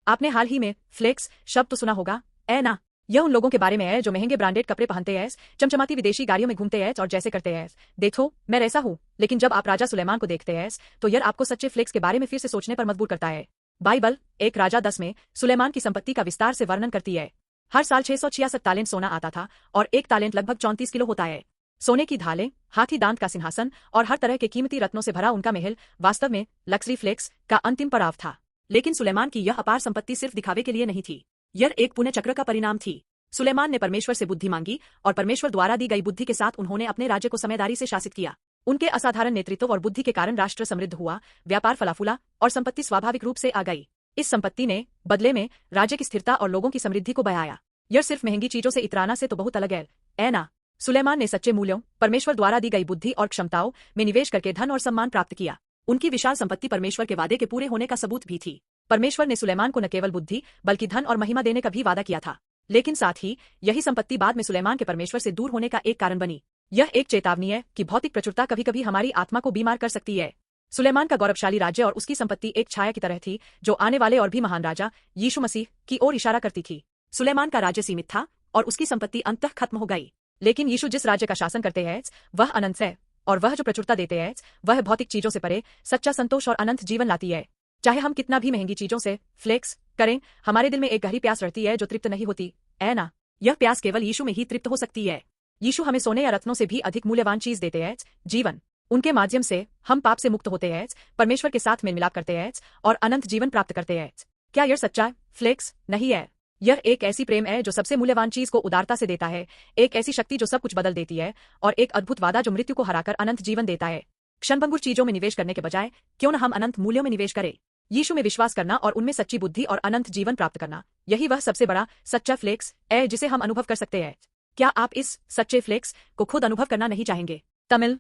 आपने हाल ही में फ्लेक्स शब्द तो सुना होगा, है ना? यह उन लोगों के बारे में है जो महंगे ब्रांडेड कपड़े पहनते हैं, चमचमाती विदेशी गाड़ियों में घूमते हैं और जैसे करते हैं। देखो, मैं ऐसा हूँ, लेकिन जब आप राजा सुलेमान को देखते हैं तो यह आपको सच्चे फ्लेक्स के बारे में फिर से सोचने पर मजबूर करता है। बाइबल एक राजा 10 में सुलेमान की संपत्ति का विस्तार से वर्णन करती है। हर साल 666 तालेंट सोना आता था और एक तालेंट लगभग 34 किलो होता है। सोने की ढालें, हाथी दांत का सिंहासन और हर तरह के कीमती रत्नों से भरा उनका महल वास्तव में लग्जरी फ्लेक्स का अंतिम पड़ाव था। लेकिन सुलेमान की यह अपार संपत्ति सिर्फ दिखावे के लिए नहीं थी, यह एक पुण्य चक्र का परिणाम थी। सुलेमान ने परमेश्वर से बुद्धि मांगी और परमेश्वर द्वारा दी गई बुद्धि के साथ उन्होंने अपने राज्य को समझदारी से शासित किया। उनके असाधारण नेतृत्व और बुद्धि के कारण राष्ट्र समृद्ध हुआ, व्यापार फला फूला और संपत्ति स्वाभाविक रूप से आ गई। इस संपत्ति ने बदले में राज्य की स्थिरता और लोगों की समृद्धि को बढ़ाया। यह सिर्फ महंगी चीजों से इतराना से तो बहुत अलग है ना? सुलेमान ने सच्चे मूल्यों, परमेश्वर द्वारा दी गई बुद्धि और क्षमताओं में निवेश करके धन और सम्मान प्राप्त किया। उनकी विशाल संपत्ति परमेश्वर के वादे के पूरे होने का सबूत भी थी। परमेश्वर ने सुलेमान को न केवल बुद्धि बल्कि धन और महिमा देने का भी वादा किया था। लेकिन साथ ही यही संपत्ति बाद में सुलेमान के परमेश्वर से दूर होने का एक कारण बनी। यह एक चेतावनी है कि भौतिक प्रचुरता कभी कभी हमारी आत्मा को बीमार कर सकती है। सुलेमान का गौरवशाली राज्य और उसकी संपत्ति एक छाया की तरह थी जो आने वाले और भी महान राजा यीशु मसीह की ओर इशारा करती थी। सुलेमान का राज्य सीमित था और उसकी संपत्ति अंततः खत्म हो गई। लेकिन यीशु जिस राज्य का शासन करते हैं वह अनंत है, और वह जो प्रचुरता देते हैं वह भौतिक चीजों से परे सच्चा संतोष और अनंत जीवन लाती है। चाहे हम कितना भी महंगी चीजों से फ्लेक्स करें, हमारे दिल में एक गहरी प्यास रहती है जो तृप्त नहीं होती, है ना? यह प्यास केवल यीशु में ही तृप्त हो सकती है। यीशु हमें सोने या रत्नों से भी अधिक मूल्यवान चीज देते हैं, जीवन। उनके माध्यम से हम पाप से मुक्त होते हैं, परमेश्वर के साथ मेल मिलाप करते हैं और अनंत जीवन प्राप्त करते हैं। क्या यह सच्चा फ्लेक्स नहीं है? यह एक ऐसी प्रेम है जो सबसे मूल्यवान चीज को उदारता से देता है, एक ऐसी शक्ति जो सब कुछ बदल देती है और एक अद्भुत वादा जो मृत्यु को हराकर अनंत जीवन देता है। क्षणभंगुर चीजों में निवेश करने के बजाय क्यों न हम अनंत मूल्यों में निवेश करें? यीशु में विश्वास करना और उनमें सच्ची बुद्धि और अनंत जीवन प्राप्त करना, यही वह सबसे बड़ा सच्चा फ्लेक्स है जिसे हम अनुभव कर सकते हैं। क्या आप इस सच्चे फ्लेक्स को खुद अनुभव करना नहीं चाहेंगे? तमिल